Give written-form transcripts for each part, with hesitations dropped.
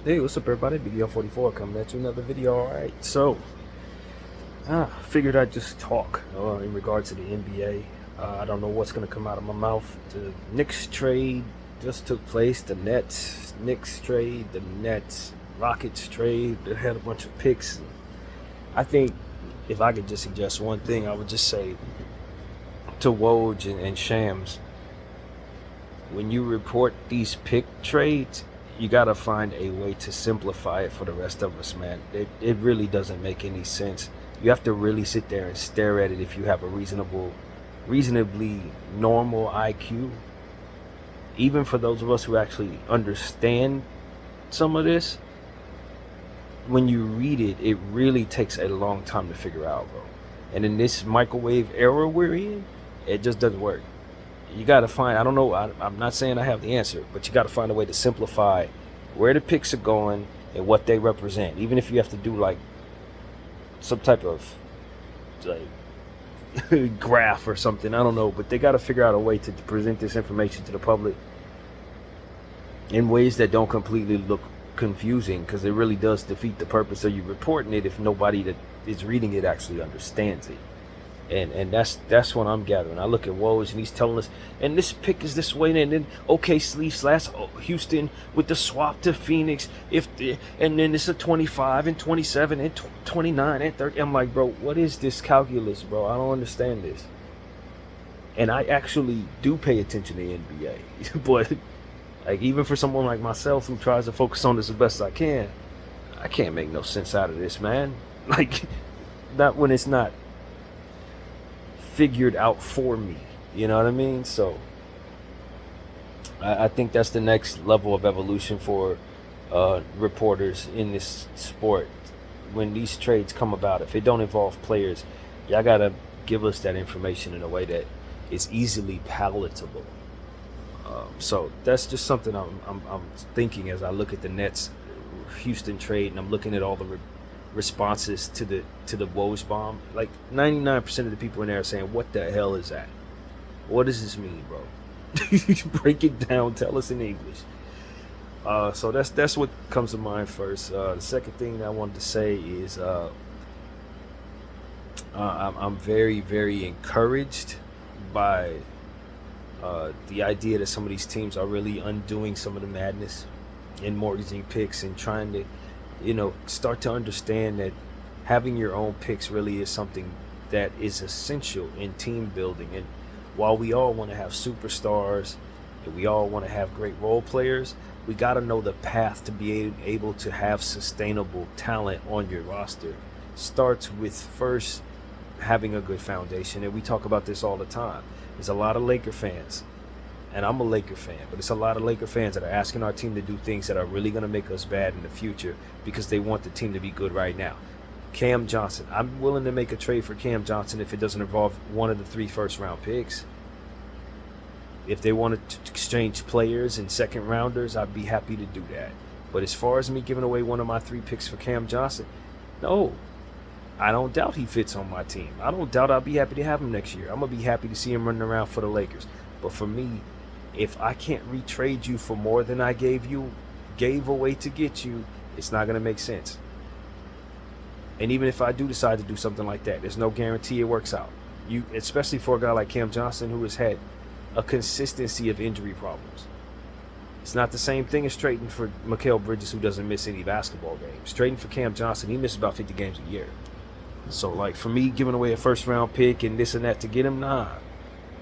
Hey, what's up, everybody? BDL44 coming at you another video. All right, so figured I'd just talk in regards to the NBA. I don't know what's gonna come out of my mouth. The Knicks trade just took place. The Nets, Knicks trade, the Nets, Rockets trade. They had a bunch of picks. I think if I could just suggest one thing, I would just say to Woj and Shams, when you report these pick trades, you got to find a way to simplify it for the rest of us, man. It really doesn't make any sense. You have to really sit there and stare at it if you have a reasonably normal IQ. Even for those of us who actually understand some of this, when you read it, it really takes a long time to figure out, bro. And in this microwave era we're in, it just doesn't work. You got to find, I don't know, I'm not saying I have the answer, but you got to find a way to simplify where the picks are going and what they represent. Even if you have to do like some type of like graph or something, I don't know, but they got to figure out a way to present this information to the public in ways that don't completely look confusing, because it really does defeat the purpose of you reporting it if nobody that is reading it actually understands it. And that's what I'm gathering. I look at Woj and he's telling us, and this pick is this way, and then OKC / Houston with the swap to Phoenix, and then it's a 25 and 27 and 29 and 30. I'm like, bro, what is this calculus, bro? I don't understand this. And I actually do pay attention to the NBA, but like even for someone like myself who tries to focus on this the best I can't make no sense out of this, man. Like, not when it's not figured out for me, you know what I mean? So I think that's the next level of evolution for reporters in this sport. When these trades come about, if it don't involve players, y'all gotta give us that information in a way that is easily palatable. So that's just something I'm thinking as I look at the Nets Houston trade, and I'm looking at all the responses to the Woj bomb. Like 99% of the people in there are saying, "What the hell is that? What does this mean, bro?" Break it down. Tell us in English. So that's what comes to mind first. The second thing that I wanted to say is I'm very, very encouraged by the idea that some of these teams are really undoing some of the madness in mortgaging picks and trying to, start to understand that having your own picks really is something that is essential in team building. And while we all want to have superstars and we all want to have great role players, we got to know the path to be able to have sustainable talent on your roster. Starts with first having a good foundation. And we talk about this all the time. There's a lot of Laker fans, and I'm a Laker fan, but it's a lot of Laker fans that are asking our team to do things that are really going to make us bad in the future because they want the team to be good right now. Cam Johnson, I'm willing to make a trade for Cam Johnson if it doesn't involve one of the 3 first-round picks. If they wanted to exchange players and second rounders, I'd be happy to do that. But as far as me giving away one of my 3 picks for Cam Johnson, no. I don't doubt he fits on my team. I don't doubt I'll be happy to have him next year. I'm going to be happy to see him running around for the Lakers. But for me, if I can't retrade you for more than I gave away to get you, it's not going to make sense. And even if I do decide to do something like that, there's no guarantee it works out. Especially for a guy like Cam Johnson, who has had a consistency of injury problems. It's not the same thing as trading for Mikal Bridges, who doesn't miss any basketball games. Trading for Cam Johnson, he misses about 50 games a year. So, like, for me, giving away a first-round pick and this and that to get him, nah.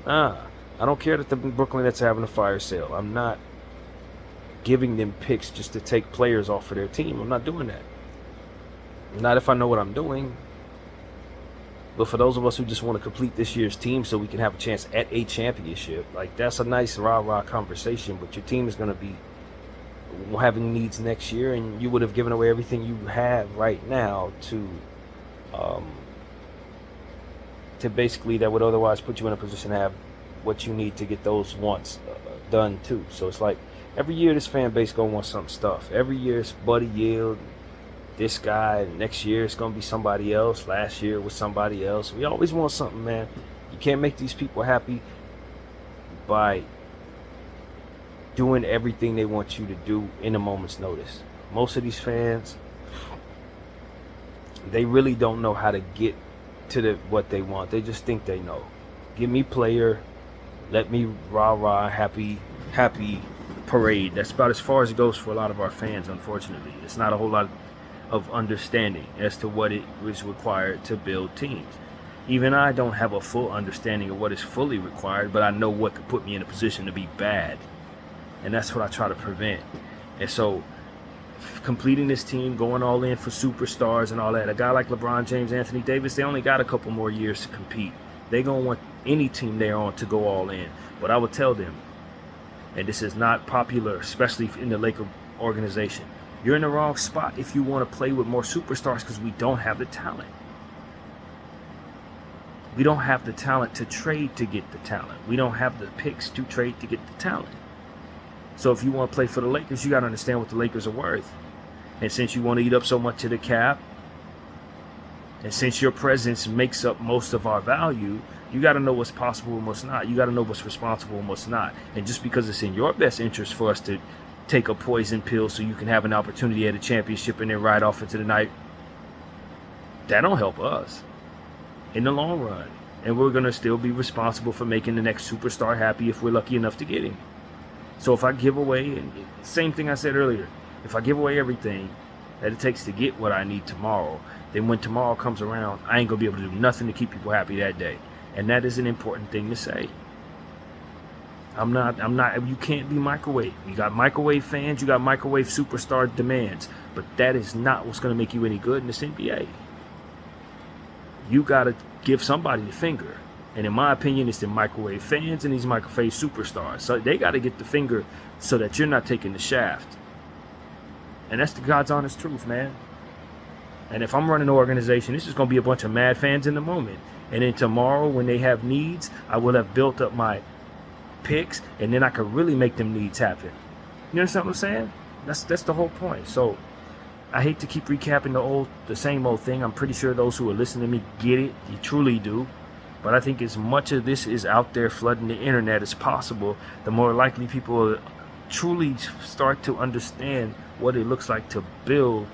I don't care that the Brooklyn Nets are having a fire sale. I'm not giving them picks just to take players off of their team. I'm not doing that. Not if I know what I'm doing. But for those of us who just want to complete this year's team so we can have a chance at a championship, like, that's a nice rah-rah conversation, but your team is going to be having needs next year, and you would have given away everything you have right now to basically that would otherwise put you in a position to have what you need to get those wants done too. So it's like every year this fan base gonna want some stuff. Every year it's Buddy Yield, this guy. Next year it's gonna be somebody else. Last year was somebody else. We always want something, man. You can't make these people happy by doing everything they want you to do in a moment's notice. Most of these fans, they really don't know how to get to what they want. They just think they know. Give me player, let me rah happy parade. That's about as far as it goes for a lot of our fans, unfortunately. It's not a whole lot of understanding as to what it was required to build teams. Even I don't have a full understanding of what is fully required, but I know what could put me in a position to be bad. And that's what I try to prevent. And so completing this team, going all in for superstars and all that. A guy like LeBron James, Anthony Davis, they only got a couple more years to compete. They're going to want any team they're on to go all in. But I would tell them, and this is not popular, especially in the Laker organization, you're in the wrong spot if you want to play with more superstars, because we don't have the talent. We don't have the talent to trade to get the talent. We don't have the picks to trade to get the talent. So if you want to play for the Lakers, you got to understand what the Lakers are worth. And since you want to eat up so much of the cap, and since your presence makes up most of our value, you got to know what's possible and what's not. You got to know what's responsible and what's not. And just because it's in your best interest for us to take a poison pill so you can have an opportunity at a championship and then ride off into the night, that don't help us in the long run. And we're going to still be responsible for making the next superstar happy if we're lucky enough to get him. So if I give away, and same thing I said earlier, if I give away everything that it takes to get what I need tomorrow, then when tomorrow comes around, I ain't going to be able to do nothing to keep people happy that day. And that is an important thing to say. I'm not, you can't be microwave. You got microwave fans, you got microwave superstar demands, but that is not what's going to make you any good in this NBA. You got to give somebody the finger. And in my opinion, it's the microwave fans and these microwave superstars. So they got to get the finger so that you're not taking the shaft. And that's the God's honest truth, man. And if I'm running an organization, this is going to be a bunch of mad fans in the moment. And then tomorrow, when they have needs, I will have built up my picks, and then I could really make them needs happen. You understand what I'm saying? That's the whole point. So I hate to keep recapping the same old thing. I'm pretty sure those who are listening to me get it. You truly do. But I think as much of this is out there flooding the internet as possible, the more likely people will truly start to understand what it looks like to build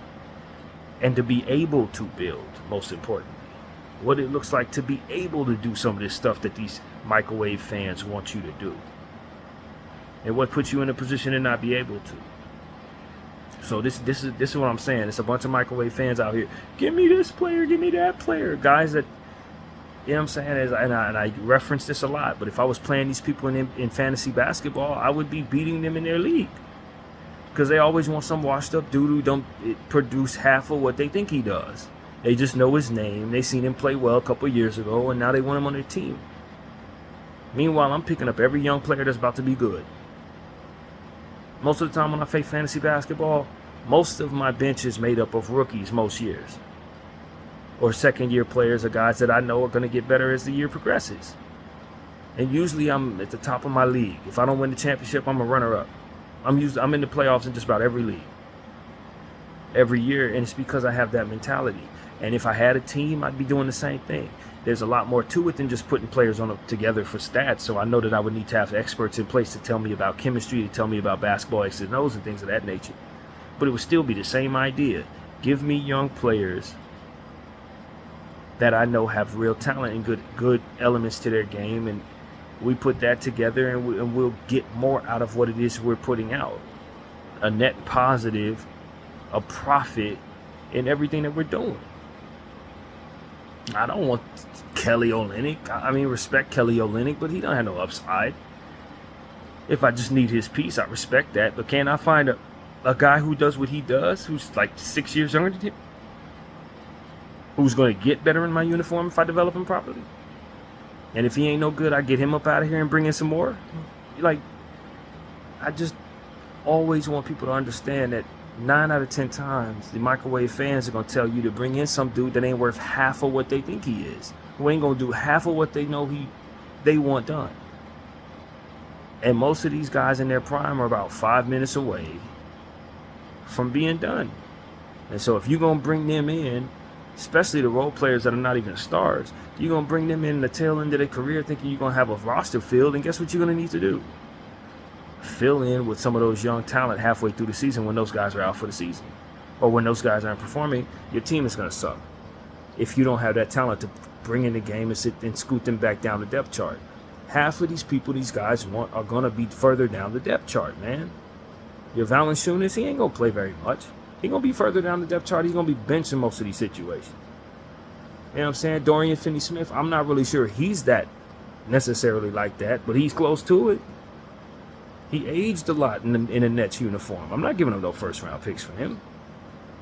and to be able to build, most importantly. What it looks like to be able to do some of this stuff that these microwave fans want you to do. And what puts you in a position to not be able to. So this is what I'm saying. It's a bunch of microwave fans out here. Give me this player, give me that player. Guys that, you know what I'm saying? And I reference this a lot, but if I was playing these people in fantasy basketball, I would be beating them in their league. Because they always want some washed up dude who don't produce half of what they think he does. They just know his name. They seen him play well a couple of years ago, and now they want him on their team. Meanwhile, I'm picking up every young player that's about to be good. Most of the time when I play fantasy basketball, most of my bench is made up of rookies most years. Or second-year players or guys that I know are going to get better as the year progresses. And usually I'm at the top of my league. If I don't win the championship, I'm a runner-up. I'm in the playoffs in just about every league. Every year, and it's because I have that mentality. And if I had a team, I'd be doing the same thing. There's a lot more to it than just putting players together for stats. So I know that I would need to have experts in place to tell me about chemistry, to tell me about basketball X's and O's and things of that nature. But it would still be the same idea. Give me young players that I know have real talent and good elements to their game, and we put that together, and we'll get more out of what it is we're putting out. A net positive, a profit in everything that we're doing. I don't want Kelly Olynyk. I mean, respect Kelly Olynyk, but he don't have no upside. If I just need his piece, I respect that. But can I find a guy who does what he does, who's like 6 years younger than him, who's going to get better in my uniform if I develop him properly? And if he ain't no good, I get him up out of here and bring in some more. Like, I just always want people to understand that 9 out of 10 times, the microwave fans are going to tell you to bring in some dude that ain't worth half of what they think he is, who ain't going to do half of what they know they want done. And most of these guys in their prime are about 5 minutes away from being done. And so if you're going to bring them in, especially the role players that are not even stars, you're going to bring them in the tail end of their career thinking you're going to have a roster filled, and guess what you're going to need to do? fill in with some of those young talent halfway through the season when those guys are out for the season. Or when those guys aren't performing, your team is going to suck. If you don't have that talent to bring in the game and sit and scoot them back down the depth chart. Half of these people these guys want are going to be further down the depth chart, man. Your Valanciunas, he ain't going to play very much. He going to be further down the depth chart. He's going to be benched in most of these situations. You know what I'm saying? Dorian Finney-Smith, I'm not really sure he's that necessarily like that, but he's close to it. He aged a lot in a Nets uniform. I'm not giving him no first-round picks for him.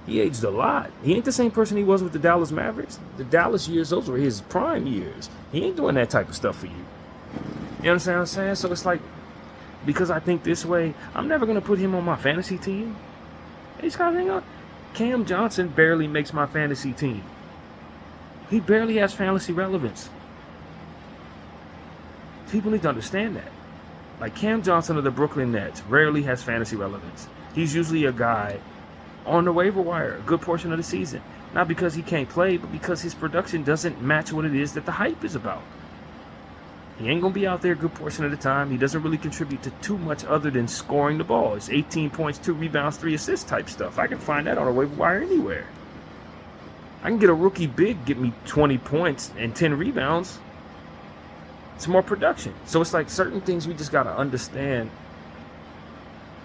He aged a lot. He ain't the same person he was with the Dallas Mavericks. The Dallas years, those were his prime years. He ain't doing that type of stuff for you. You understand what I'm saying? So it's like, because I think this way, I'm never going to put him on my fantasy team. He's got to hang on. Cam Johnson barely makes my fantasy team. He barely has fantasy relevance. People need to understand that. Like Cam Johnson of the Brooklyn Nets rarely has fantasy relevance. He's usually a guy on the waiver wire a good portion of the season. Not because he can't play, but because his production doesn't match what it is that the hype is about. He ain't going to be out there a good portion of the time. He doesn't really contribute to too much other than scoring the ball. It's 18 points, 2 rebounds, 3 assists type stuff. I can find that on a waiver wire anywhere. I can get a rookie big, get me 20 points and 10 rebounds. It's more production. So it's like certain things we just got to understand.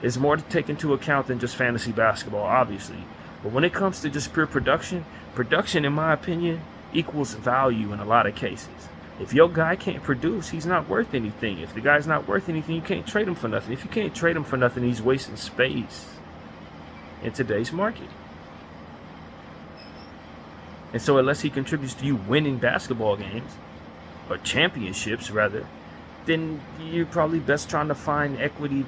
There's more to take into account than just fantasy basketball, obviously. But when it comes to just pure production, in my opinion, equals value in a lot of cases. If your guy can't produce, he's not worth anything. If the guy's not worth anything, you can't trade him for nothing. If you can't trade him for nothing, he's wasting space in today's market. And so unless he contributes to you winning basketball games, or championships rather, then you're probably best trying to find equity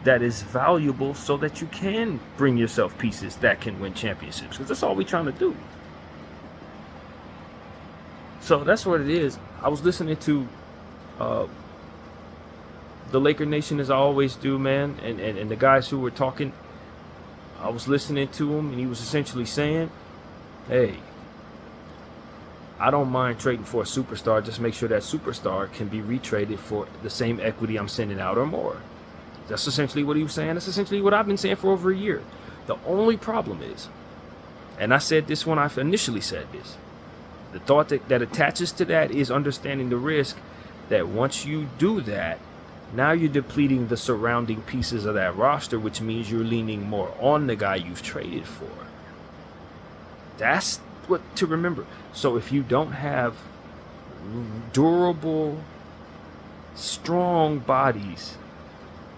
that is valuable so that you can bring yourself pieces that can win championships, because that's all we're trying to do. So that's what it is. I was listening to the Laker Nation, as I always do, man, and the guys who were talking. I was listening to him, and he was essentially saying, hey, I don't mind trading for a superstar. Just make sure that superstar can be retraded for the same equity I'm sending out or more. That's essentially what he was saying. That's essentially what I've been saying for over a year. The only problem is, and I said this when I initially said this, the thought that attaches to that is understanding the risk that once you do that, now you're depleting the surrounding pieces of that roster, which means you're leaning more on the guy you've traded for. That's what to remember. So if you don't have durable, strong bodies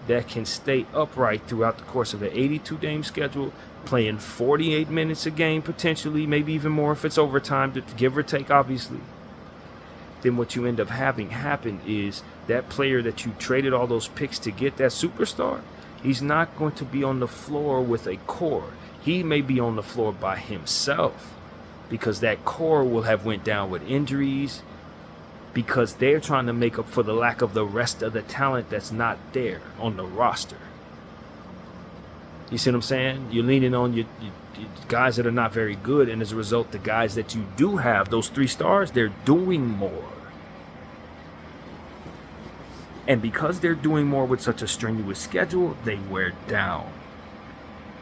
that can stay upright throughout the course of an 82-game schedule, playing 48 minutes a game potentially, maybe even more if it's overtime, to give or take, obviously, then what you end up having happen is that player that you traded all those picks to get, that superstar, he's not going to be on the floor with a core. He may be on the floor by himself because that core will have went down with injuries, because they're trying to make up for the lack of the rest of the talent that's not there on the roster. You see what I'm saying? You're leaning on your guys that are not very good, and as a result, the guys that you do have, those 3 stars, they're doing more. And because they're doing more with such a strenuous schedule, they wear down.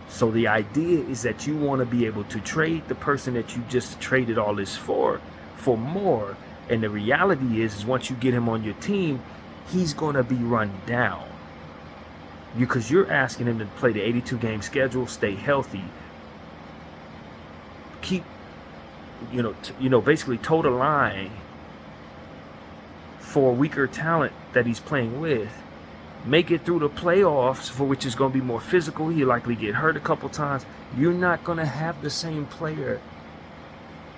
So the idea is that you want to be able to trade the person that you just traded all this for more. And the reality is once you get him on your team, he's going to be run down. Because you're asking him to play the 82-game schedule, stay healthy, keep, basically toe the line for weaker talent that he's playing with, make it through the playoffs, for which is going to be more physical. He'll likely get hurt a couple times. You're not going to have the same player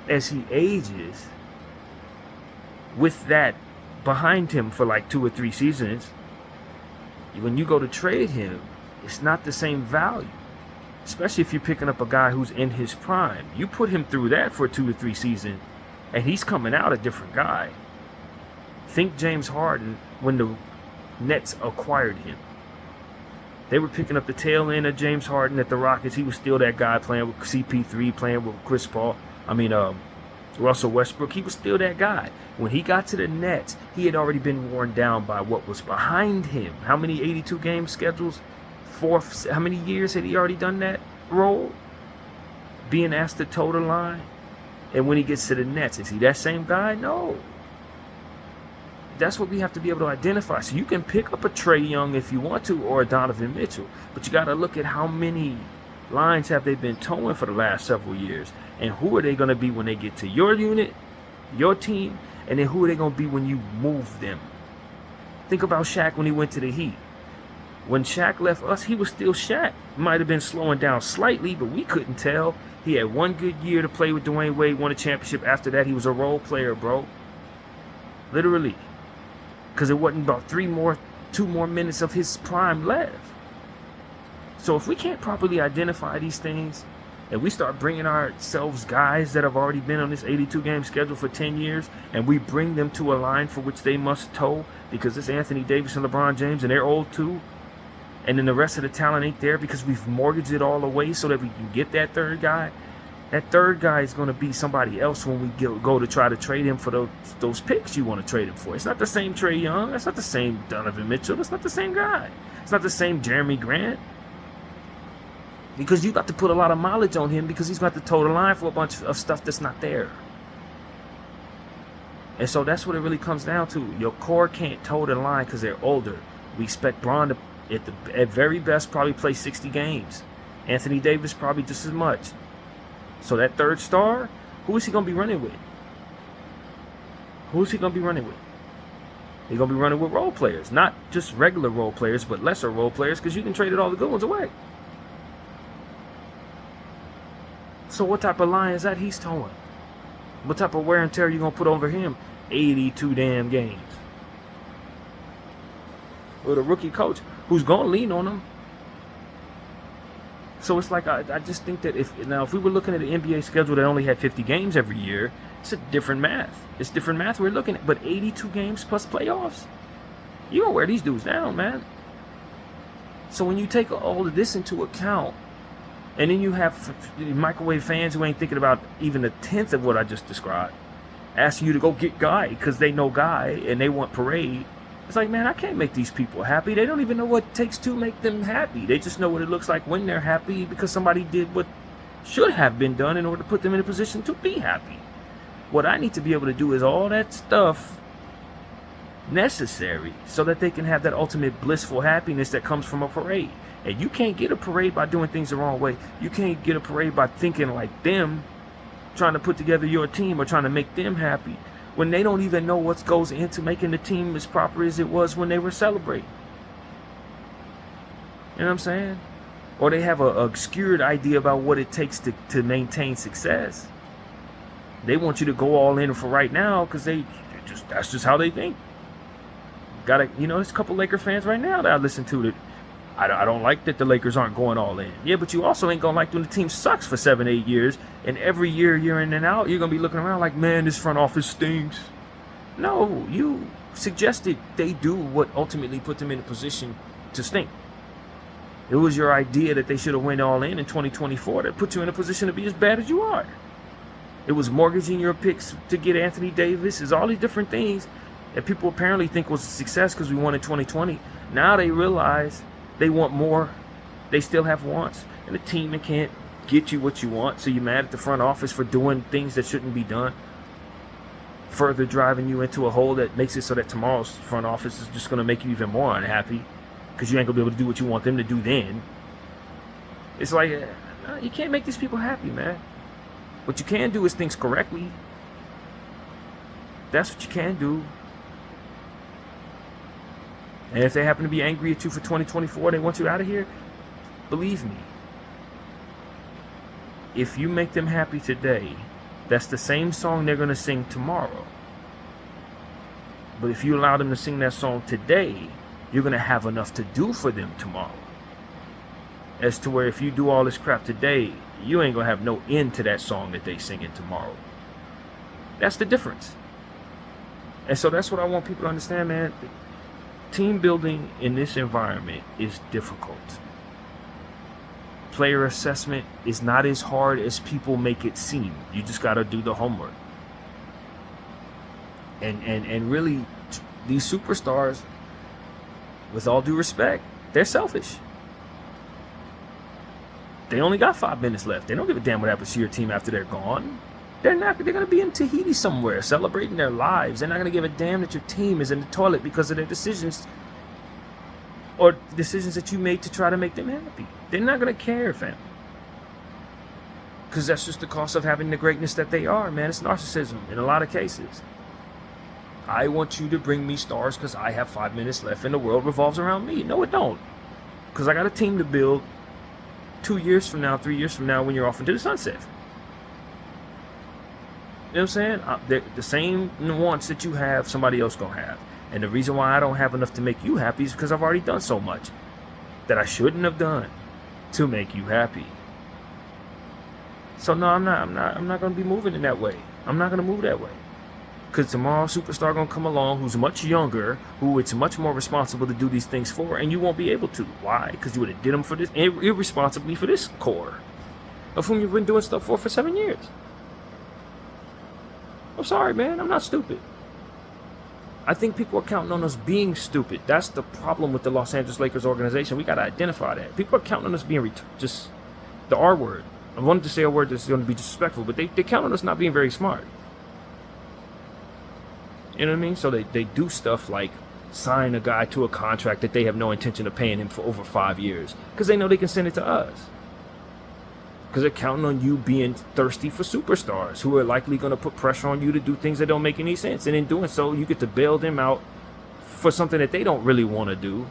as he ages with that behind him for like 2 or 3 seasons. When you go to trade him, it's not the same value, especially if you're picking up a guy who's in his prime. You put him through that for 2 to 3 seasons, and he's coming out a different guy. Think James Harden when the Nets acquired him. They were picking up the tail end of James Harden at the Rockets. He was still that guy playing with CP3, playing with Chris Paul. Russell Westbrook, he was still that guy. When he got to the Nets, he had already been worn down by what was behind him. How many 82 game schedules? How many years had he already done that role? Being asked to toe the line. And when he gets to the Nets, is he that same guy? No. That's what we have to be able to identify. So you can pick up a Trae Young if you want to, or a Donovan Mitchell. But you got to look at how many lines have they been towing for the last several years. And who are they going to be when they get to your unit, your team, and then who are they going to be when you move them? Think about Shaq when he went to the Heat. When Shaq left us, he was still Shaq. Might have been slowing down slightly, but we couldn't tell. He had one good year to play with Dwayne Wade, won a championship. After that, he was a role player, bro. Literally. Because it wasn't about 2 more minutes of his prime left. So if we can't properly identify these things, and we start bringing ourselves guys that have already been on this 82-game schedule for 10 years, and we bring them to a line for which they must toe, because it's Anthony Davis and LeBron James, and they're old too, and then the rest of the talent ain't there because we've mortgaged it all away so that we can get that third guy. That third guy is going to be somebody else when we go to try to trade him for those picks you want to trade him for. It's not the same Trae Young. It's not the same Donovan Mitchell. It's not the same guy. It's not the same Jeremy Grant. Because you got to put a lot of mileage on him because he's got to toe the line for a bunch of stuff that's not there. And so that's what it really comes down to. Your core can't toe the line because they're older. We expect Bron to, at very best, probably play 60 games. Anthony Davis probably just as much. So that third star, who is he going to be running with? Who is he going to be running with? He's going to be running with role players. Not just regular role players, but lesser role players, because you can trade all the good ones away. So what type of line is that he's towing? What type of wear and tear are you going to put over him? 82 damn games. With a rookie coach who's going to lean on him. So it's like, I just think that if we were looking at an NBA schedule that only had 50 games every year, it's a different math. It's different math we're looking at. But 82 games plus playoffs, you're going to wear these dudes down, man. So when you take all of this into account, and then you have microwave fans who ain't thinking about even a tenth of what I just described, asking you to go get Guy because they know Guy and they want Parade. It's like, man, I can't make these people happy. They don't even know what it takes to make them happy. They just know what it looks like when they're happy because somebody did what should have been done in order to put them in a position to be happy. What I need to be able to do is all that stuff necessary so that they can have that ultimate blissful happiness that comes from a parade. And you can't get a parade by doing things the wrong way. You can't get a parade by thinking like them, trying to put together your team or trying to make them happy, when they don't even know what goes into making the team as proper as it was when they were celebrating. You know what I'm saying? Or they have a obscured idea about what it takes to maintain success. They want you to go all in for right now because that's just how they think. There's a couple Laker fans right now that I listen to that I don't like that the Lakers aren't going all in. Yeah, but you also ain't gonna like when the team sucks for 7-8 years, and every year in and out, you're gonna be looking around like, man, this front office stinks. No, you suggested they do what ultimately put them in a position to stink. It was your idea that they should have went all in 2024 that put you in a position to be as bad as you are. It was mortgaging your picks to get Anthony Davis. It's all these different things that people apparently think was a success because we won in 2020. Now they realize they want more. They still have wants. And the team that can't get you what you want, so you're mad at the front office for doing things that shouldn't be done, further driving you into a hole that makes it so that tomorrow's front office is just going to make you even more unhappy because you ain't going to be able to do what you want them to do then. It's like, you can't make these people happy, man. What you can do is things correctly. That's what you can do. And if they happen to be angry at you for 2024, they want you out of here, believe me, if you make them happy today, that's the same song they're going to sing tomorrow. But if you allow them to sing that song today, you're going to have enough to do for them tomorrow. As to where if you do all this crap today, you ain't going to have no end to that song that they singing tomorrow. That's the difference. And so that's what I want people to understand, man. Team building in this environment is difficult. Player assessment is not as hard as people make it seem. You just got to do the homework. And really, these superstars, with all due respect, they're selfish. They only got 5 minutes left. They don't give a damn what happens to your team after they're gone. They're going to be in Tahiti somewhere celebrating their lives. They're not going to give a damn that your team is in the toilet because of their decisions or decisions that you made to try to make them happy. They're not going to care, fam. Because that's just the cost of having the greatness that they are, man. It's narcissism in a lot of cases. I want you to bring me stars because I have 5 minutes left and the world revolves around me. No, it don't. Because I got a team to build 2 years from now, 3 years from now when you're off into the sunset. You know what I'm saying? The same wants that you have, somebody else gonna have. And the reason why I don't have enough to make you happy is because I've already done so much that I shouldn't have done to make you happy. So no, I'm not gonna be moving in that way. I'm not gonna move that way. Because tomorrow, superstar gonna come along who's much younger, who it's much more responsible to do these things for, and you won't be able to. Why? Because you would have did them for this, irresponsibly for this core, of whom you've been doing stuff for 7 years. I'm sorry, man. I'm not stupid. I think people are counting on us being stupid. That's the problem with the Los Angeles Lakers organization. We got to identify that. People are counting on us being just the R word. I wanted to say a word that's going to be disrespectful, but they count on us not being very smart. You know what I mean? So they do stuff like sign a guy to a contract that they have no intention of paying him for over 5 years because they know they can send it to us. Because they're counting on you being thirsty for superstars who are likely going to put pressure on you to do things that don't make any sense. And in doing so, you get to bail them out for something that they don't really want to do.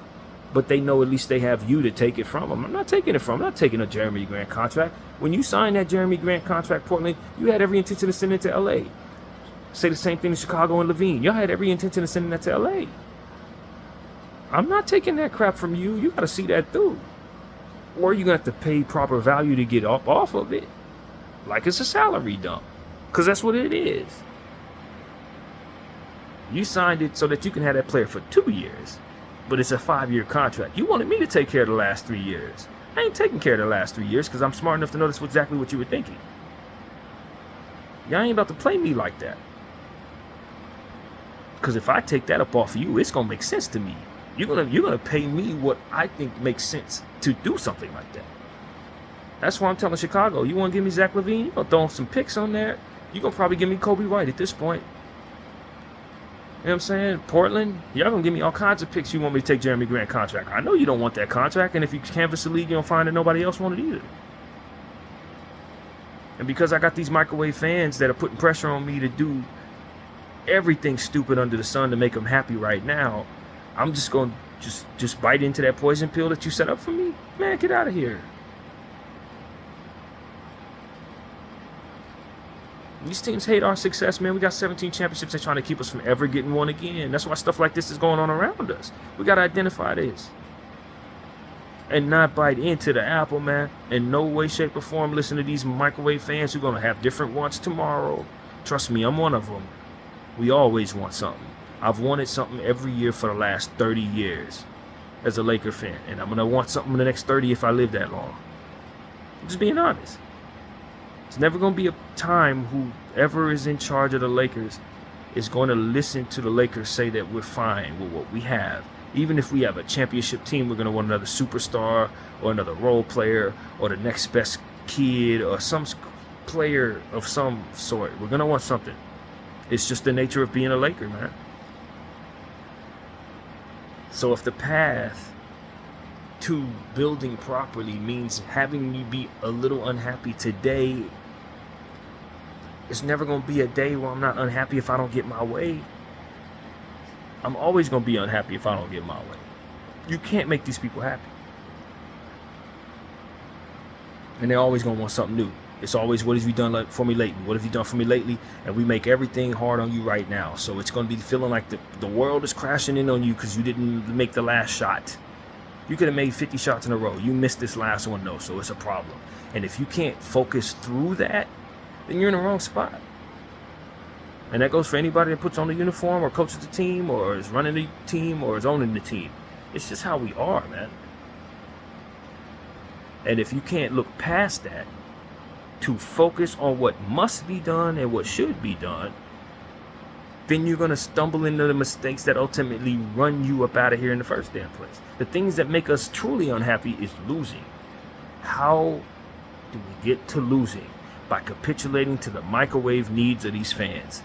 But they know at least they have you to take it from them. I'm not taking it from them. I'm not taking a Jeremy Grant contract. When you signed that Jeremy Grant contract, Portland, you had every intention of sending it to L.A. Say the same thing to Chicago and Levine. Y'all had every intention of sending that to L.A. I'm not taking that crap from you. You got to see that through. Or you're going to have to pay proper value to get off of it. Like it's a salary dump. Because that's what it is. You signed it so that you can have that player for 2 years. But it's a 5-year contract. You wanted me to take care of the last 3 years. I ain't taking care of the last 3 years because I'm smart enough to notice exactly what you were thinking. Y'all ain't about to play me like that. Because if I take that up off of you, it's going to make sense to me. You're gonna pay me what I think makes sense to do something like that. That's why I'm telling Chicago, you want to give me Zach LaVine? You're going to throw some picks on there. You're going to probably give me Kobe White at this point. You know what I'm saying? Portland, y'all going to give me all kinds of picks. You want me to take Jeremy Grant contract. I know you don't want that contract, and if you canvass the league, you'll find that nobody else wanted either. And because I got these microwave fans that are putting pressure on me to do everything stupid under the sun to make them happy right now, I'm just going to just bite into that poison pill that you set up for me? Man, get out of here. These teams hate our success, man. We got 17 championships. They're trying to keep us from ever getting one again. That's why stuff like this is going on around us. We got to identify this. And not bite into the apple, man. In no way, shape, or form listen to these microwave fans who are going to have different wants tomorrow. Trust me, I'm one of them. We always want something. I've wanted something every year for the last 30 years as a Laker fan. And I'm going to want something in the next 30 if I live that long. I'm just being honest. It's never going to be a time whoever is in charge of the Lakers is going to listen to the Lakers say that we're fine with what we have. Even if we have a championship team, we're going to want another superstar or another role player or the next best kid or some player of some sort. We're going to want something. It's just the nature of being a Laker, man. So if the path to building properly means having me be a little unhappy today, it's never going to be a day where I'm not unhappy if I don't get my way. I'm always going to be unhappy if I don't get my way. You can't make these people happy. And they're always going to want something new. It's always, what have you done for me lately? What have you done for me lately? And we make everything hard on you right now. So it's going to be feeling like the world is crashing in on you because you didn't make the last shot. You could have made 50 shots in a row. You missed this last one, though, so it's a problem. And if you can't focus through that, then you're in the wrong spot. And that goes for anybody that puts on the uniform or coaches the team or is running the team or is owning the team. It's just how we are, man. And if you can't look past that to focus on what must be done and what should be done, then you're going to stumble into the mistakes that ultimately run you up out of here in the first damn place. The things that make us truly unhappy is losing. How do we get to losing? By capitulating to the microwave needs of these fans.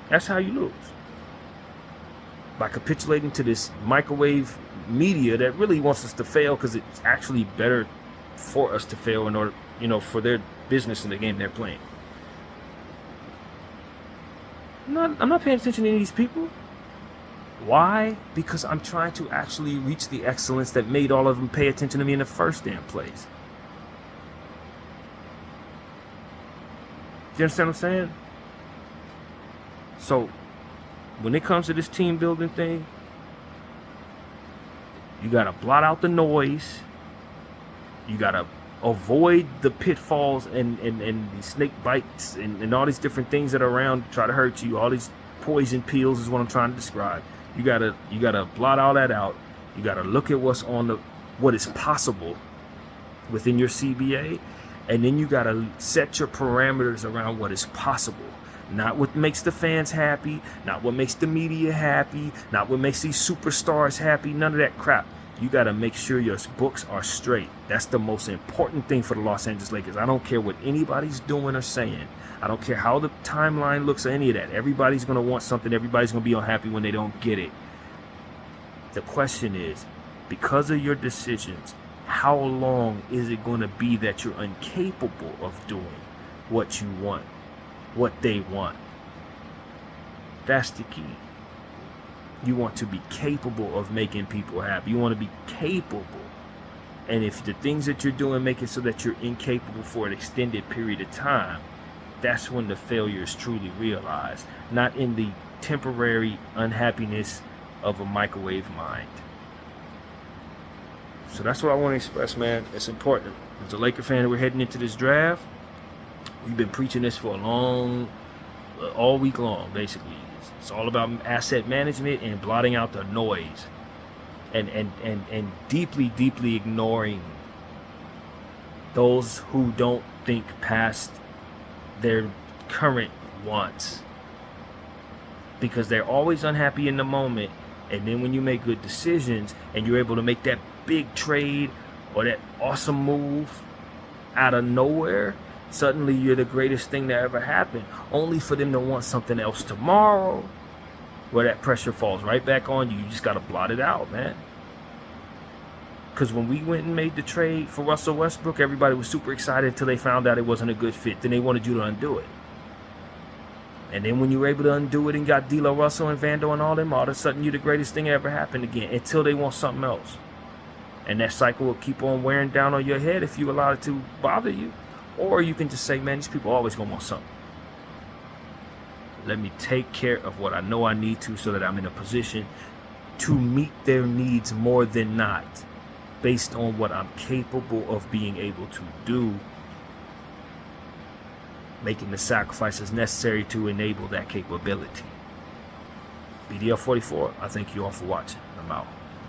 That's how you lose. By capitulating to this microwave media that really wants us to fail because it's actually better for us to fail in order, for their business in the game they're playing. I'm not paying attention to any of these people. Why? Because I'm trying to actually reach the excellence that made all of them pay attention to me in the first damn place. Do you understand what I'm saying? So, when it comes to this team building thing, you gotta blot out the noise. You gotta avoid the pitfalls and the snake bites and all these different things that are around to try to hurt you. All these poison pills is what I'm trying to describe. You gotta blot all that out. You gotta look at what is possible within your CBA, and then you gotta set your parameters around what is possible. Not what makes the fans happy, not what makes the media happy, not what makes these superstars happy, none of that crap. You got to make sure your books are straight. That's the most important thing for the Los Angeles Lakers. I don't care what anybody's doing or saying. I don't care how the timeline looks or any of that. Everybody's going to want something. Everybody's going to be unhappy when they don't get it. The question is, because of your decisions, how long is it going to be that you're incapable of doing what you want, what they want? That's the key. You want to be capable of making people happy. You want to be capable. And if the things that you're doing make it so that you're incapable for an extended period of time, that's when the failure is truly realized, not in the temporary unhappiness of a microwave mind. So that's what I want to express, man. It's important. As a Laker fan, we're heading into this draft. We've been preaching this for all week long, basically. It's all about asset management and blotting out the noise and deeply, deeply ignoring those who don't think past their current wants, because they're always unhappy in the moment. And then when you make good decisions and you're able to make that big trade or that awesome move out of nowhere, suddenly you're the greatest thing that ever happened, only for them to want something else tomorrow, where that pressure falls right back on you. You just got to blot it out, man. Because when we went and made the trade for Russell Westbrook, everybody was super excited until they found out it wasn't a good fit. Then they wanted you to undo it. And then when you were able to undo it and got D'Lo Russell and Vando and all them, all of a sudden you're the greatest thing that ever happened again, until they want something else. And that cycle will keep on wearing down on your head if you allow it to bother you. Or you can just say, man, these people are always going to want something. Let me take care of what I know I need to, so that I'm in a position to meet their needs more than not, based on what I'm capable of being able to do, making the sacrifices necessary to enable that capability. BDL 44, I thank you all for watching. I'm out.